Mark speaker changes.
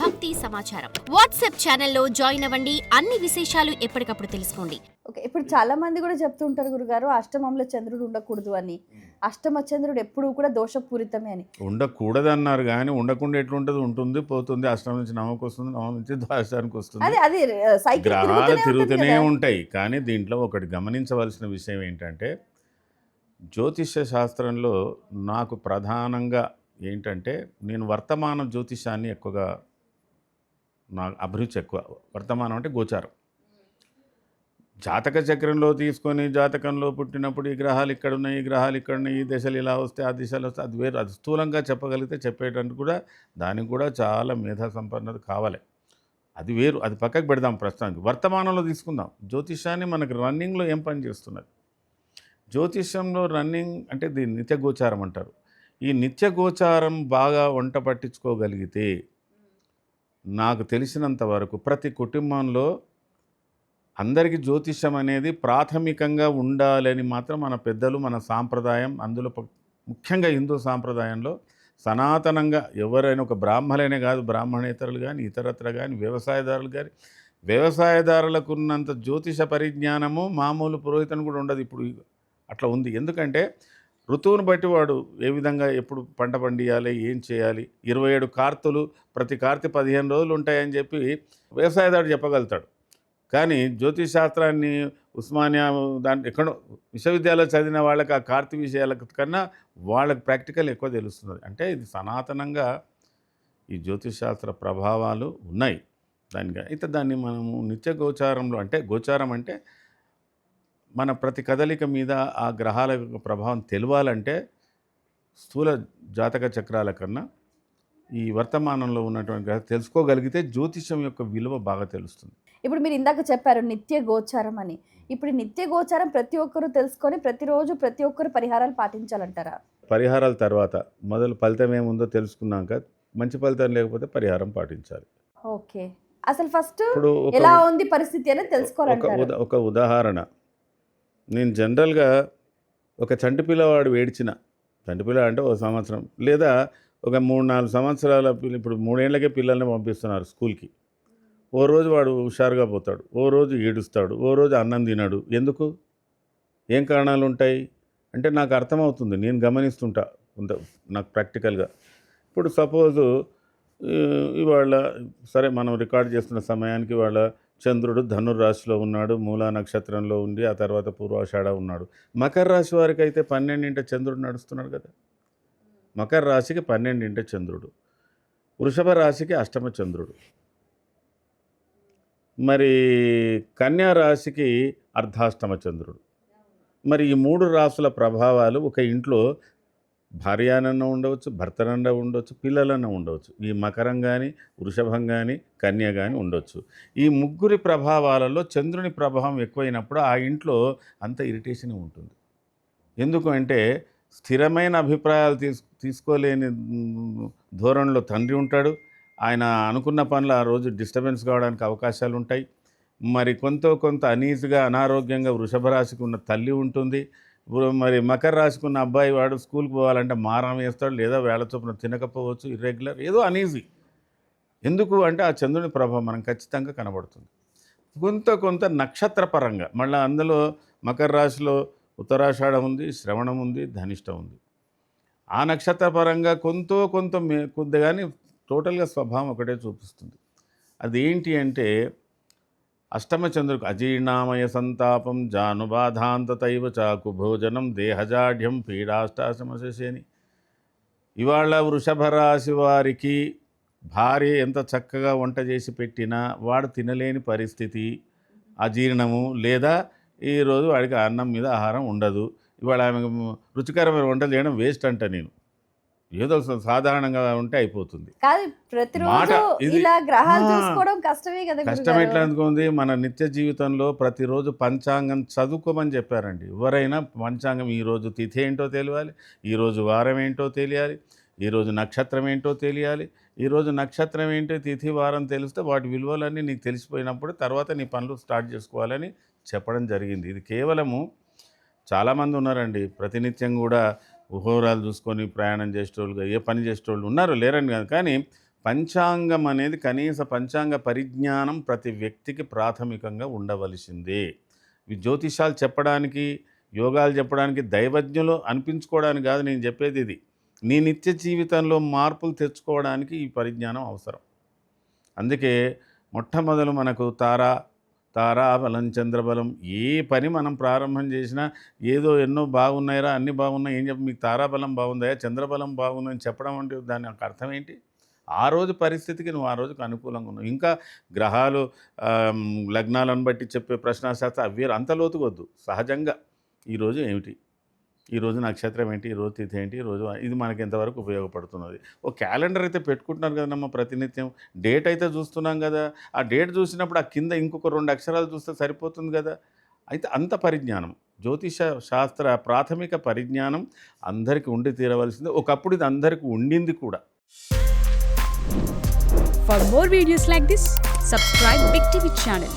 Speaker 1: భక్తి సమాచారం వాట్సాప్ ఛానల్లో జాయిన్ అవ్వండి. అన్ని విశేషాలు ఎప్పటికప్పుడు తెలుసుకోండి.
Speaker 2: ఓకే, ఇప్పుడు చాలా మంది కూడా చెప్తుంటారు గురుగారు, అష్టమంలో చంద్రుడు ఉండకూడదు అని. అష్టమ చంద్రుడు ఎప్పుడూ కూడా దోషపూరితమే అని.
Speaker 3: ఉండకూడదు అన్నారు కానీ ఉండకుండా ఎట్లుంటుంది, ఉంటుంది పోతుంది. అష్టం నుంచి నవమకి వస్తుంది, నవం నుంచి ద్వాదశానికి వస్తుంది.
Speaker 2: అదే అది సైకిల్
Speaker 3: గ్రహాలు తిరుగుతూనే ఉంటాయి. కానీ దీంట్లో ఒకటి గమనించవలసిన విషయం ఏంటంటే, జ్యోతిష్య శాస్త్రంలో నాకు ప్రధానంగా ఏంటంటే, నేను వర్తమాన జ్యోతిషాన్ని ఎక్కువగా నాకు అభిరుచి ఎక్కువ. వర్తమానం అంటే గోచారం. జాతక చక్రంలో తీసుకొని జాతకంలో పుట్టినప్పుడు ఈ గ్రహాలు ఇక్కడ ఉన్నాయి, ఈ గ్రహాలు ఇక్కడ ఉన్నాయి, ఈ దశలు ఇలా వస్తే ఆ దిశలు వస్తే అది వేరు. అది స్థూలంగా చెప్పగలిగితే చెప్పేటందుకు కూడా దానికి కూడా చాలా మేధా సంపన్నత కావాలి. అది వేరు, అది పక్కకు పెడదాం. ప్రస్తుతానికి వర్తమానంలో తీసుకుందాం. జ్యోతిషాన్ని మనకు రన్నింగ్లో ఏం పని చేస్తున్నది. జ్యోతిష్యంలో రన్నింగ్ అంటే దీన్ని నిత్య గోచారం అంటారు. ఈ నిత్య గోచారం బాగా వంట పట్టించుకోగలిగితే నాకు తెలిసినంత వరకు ప్రతి కుటుంబంలో అందరికీ జ్యోతిష్యం అనేది ప్రాథమికంగా ఉండాలని మాత్రం మన పెద్దలు, మన సాంప్రదాయం, అందులో ముఖ్యంగా హిందూ సాంప్రదాయంలో సనాతనంగా ఎవరైనా ఒక బ్రాహ్మణులనే కాదు, బ్రాహ్మణేతరులు కానీ ఇతరత్ర కానీ వ్యవసాయదారులు కానీ, వ్యవసాయదారులకు ఉన్నంత జ్యోతిష పరిజ్ఞానము మామూలు పురోహితుని కూడా ఉండదు. ఇప్పుడు అట్లా ఉంది. ఎందుకంటే ఋతువును బట్టి వాడు ఏ విధంగా ఎప్పుడు పంట పండియాలి, ఏం చేయాలి, 27 కార్తులు, ప్రతి కార్తె 15 రోజులు ఉంటాయని చెప్పి వ్యవసాయదారుడు చెప్పగలుగుతాడు. కానీ జ్యోతిష్ శాస్త్రాన్ని ఉస్మానియా దాంట్లో ఎక్కడో విశ్వవిద్యాలయం చదివిన వాళ్ళకి ఆ కార్తీ విషయాల కన్నా వాళ్ళకి ప్రాక్టికల్ ఎక్కువ తెలుస్తుంది. అంటే ఇది సనాతనంగా ఈ జ్యోతిష్ శాస్త్ర ప్రభావాలు ఉన్నాయి. అయితే దాన్ని మనము నిత్య గోచారంలో, అంటే గోచారం అంటే మన ప్రతి కదలిక మీద ఆ గ్రహాల యొక్క ప్రభావం తెలియాలంటే స్థూల జాతక చక్రాల కన్నా ఈ వర్తమానంలో ఉన్నటువంటి గ్రహాలు తెలుసుకోగలిగితే జ్యోతిషం యొక్క విలువ బాగా తెలుస్తుంది.
Speaker 2: ఇప్పుడు మీరు ఇందాక చెప్పారు నిత్య గోచారం అని. ఇప్పుడు నిత్య గోచారం ప్రతి ఒక్కరూ తెలుసుకొని ప్రతిరోజు ప్రతి ఒక్కరు పరిహారాలు పాటించాలంటారా?
Speaker 3: పరిహారాల తర్వాత మొదలు ఫలితం ఏముందో తెలుసుకున్నాక మంచి ఫలితం లేకపోతే పరిహారం పాటించాలి.
Speaker 2: ఓకే, అసలు ఫస్ట్ ఎలా ఉంది పరిస్థితి అనేది తెలుసుకోవాలంటారు.
Speaker 3: ఒక ఉదాహరణ, నేను జనరల్గా ఒక చంటి పిల్లవాడు ఏడ్చిన, చంటి పిల్లవాడు అంటే ఒక సంవత్సరం లేదా ఒక 3-4 సంవత్సరాల ఇప్పుడు 3 ఏళ్ళకే పిల్లల్ని పంపిస్తున్నారు స్కూల్కి. ఓ రోజు వాడు హుషారుగా పోతాడు, ఓ రోజు ఏడుస్తాడు, ఓ రోజు అన్నం తినడు. ఎందుకు? ఏం కారణాలు ఉంటాయి అంటే నాకు అర్థమవుతుంది, నేను గమనిస్తుంటా కొంత నాకు ప్రాక్టికల్గా. ఇప్పుడు సపోజు ఇవాళ సరే మనం రికార్డ్ చేస్తున్న సమయానికి వాళ్ళ చంద్రుడు ధనుర్రాశిలో ఉన్నాడు, మూలా నక్షత్రంలో ఉండి ఆ తర్వాత పూర్వాషాఢ ఉన్నాడు. మకర రాశి వారికి అయితే 12 చంద్రుడు నడుస్తున్నాడు కదా. మకర రాశికి 12 చంద్రుడు, వృషభ రాశికి అష్టమ చంద్రుడు, మరి కన్యా రాశికి అర్ధాష్టమ చంద్రుడు. మరి ఈ 3 రాశుల ప్రభావాలు ఒక ఇంట్లో భార్యనన్నా ఉండవచ్చు, భర్తనన్నా ఉండవచ్చు, పిల్లలన్నా ఉండవచ్చు. ఈ మకరం కానీ, వృషభం కానీ, కన్య కానీ ఉండొచ్చు. ఈ ముగ్గురి ప్రభావాలలో చంద్రుని ప్రభావం ఎక్కువైనప్పుడు ఆ ఇంట్లో అంత ఇరిటేషన్ ఉంటుంది. ఎందుకు అంటే స్థిరమైన అభిప్రాయాలు తీసుకోలేని ధోరణిలో తండ్రి ఉంటాడు. ఆయన అనుకున్న పనులు ఆ రోజు డిస్టర్బెన్స్ కావడానికి అవకాశాలు ఉంటాయి. మరి కొంత అనీజీగా అనారోగ్యంగా వృషభ రాశికి ఉన్న తల్లి ఉంటుంది. మరి మకర రాశికి ఉన్న అబ్బాయి వాడు స్కూల్కి పోవాలంటే మారం వేస్తాడు, లేదా వేళ చొప్పున తినకపోవచ్చు, ఇర్రెగ్యులర్ ఏదో అనీజీ. ఎందుకు అంటే ఆ చంద్రుని ప్రభావం మనం ఖచ్చితంగా కనబడుతుంది. కొంత నక్షత్రపరంగా మళ్ళీ అందులో మకర రాశిలో ఉత్తరాషాఢ ఉంది, శ్రవణం ఉంది, ధనిష్ట ఉంది. ఆ నక్షత్రపరంగా కొద్దిగాని టోటల్గా స్వభావం ఒకటే చూపిస్తుంది. అదేంటి అంటే అష్టమ చంద్రుకు అజీర్ణామయ సంతాపం జానుబాధాంతతైవ చాకు భోజనం దేహజాఢ్యం పీడాష్టాశమశని. ఇవాళ వృషభ రాశి వారికి భార్య ఎంత చక్కగా వంట చేసి పెట్టినా వాడు తినలేని పరిస్థితి, అజీర్ణము, లేదా ఈరోజు వాడికి అన్నం మీద ఆహారం ఉండదు. ఇవాళ ఆమె రుచికరమైన వంటలు చేయడం వేస్ట్ అంట. నేను ఏదో సాధారణంగా ఉంటే అయిపోతుంది. కష్టం ఎట్లా అనుకుంది. మన నిత్య జీవితంలో ప్రతిరోజు పంచాంగం చదువుకోమని చెప్పారండి. ఎవరైనా పంచాంగం ఈరోజు తిథి ఏంటో తెలియాలి, ఈరోజు వారం ఏంటో తెలియాలి, ఈరోజు నక్షత్రం ఏంటో తెలియాలి. ఈరోజు నక్షత్రం ఏంటో తిథి వారం తెలిస్తే వాటి విలువలన్నీ నీకు తెలిసిపోయినప్పుడు తర్వాత నీ పనులు స్టార్ట్ చేసుకోవాలని చెప్పడం జరిగింది. ఇది కేవలము చాలామంది ఉన్నారండి ప్రతినిత్యం కూడా ఉహోరాలు చూసుకొని ప్రయాణం చేసేటోళ్ళు, ఏ పని చేసేటోళ్ళు ఉన్నారు, లేరని కాదు. కానీ పంచాంగం అనేది కనీస పంచాంగ పరిజ్ఞానం ప్రతి వ్యక్తికి ప్రాథమికంగా ఉండవలసిందే. ఈ జ్యోతిషాలు చెప్పడానికి, యోగాలు చెప్పడానికి, దైవజ్ఞులు అనిపించుకోవడానికి కాదు నేను చెప్పేది ఇది. నీ నిత్య జీవితంలో మార్పులు తెచ్చుకోవడానికి ఈ పరిజ్ఞానం అవసరం. అందుకే మొట్టమొదలు మనకు తారాబలం, చంద్రబలం, ఏ పని మనం ప్రారంభం చేసినా ఏదో ఎన్నో బాగున్నాయిరా, అన్నీ బాగున్నాయి, ఏం చెప్పి మీకు తారాబలం బాగుందా, చంద్రబలం బాగుందని చెప్పడం అంటే దాని యొక్క అర్థం ఏంటి? ఆ రోజు పరిస్థితికి నువ్వు ఆ రోజుకు అనుకూలంగా ఉన్నావు. ఇంకా గ్రహాలు లగ్నాలను బట్టి చెప్పే ప్రశ్నాశాస్త్రం అవి అంత లోతుకొద్దు. సహజంగా ఈరోజు ఏమిటి, ఈరోజు నక్షత్రం ఏంటి, ఈరోజు తిథి ఏంటి, ఈరోజు ఇది మనకి ఎంతవరకు ఉపయోగపడుతున్నది. ఓ క్యాలెండర్ అయితే పెట్టుకుంటున్నారు కదమ్మా ప్రతినిత్యం, డేట్ అయితే చూస్తున్నాం కదా, ఆ డేట్ చూసినప్పుడు ఆ కింద ఇంకొక 2 అక్షరాలు చూస్తే సరిపోతుంది కదా. అయితే అంత పరిజ్ఞానం, జ్యోతిష శాస్త్ర ప్రాథమిక పరిజ్ఞానం అందరికీ ఉండి తీరవలసింది. ఒకప్పుడు ఇది అందరికీ ఉండింది కూడా.
Speaker 4: For more videos like this, subscribe Big TV channel.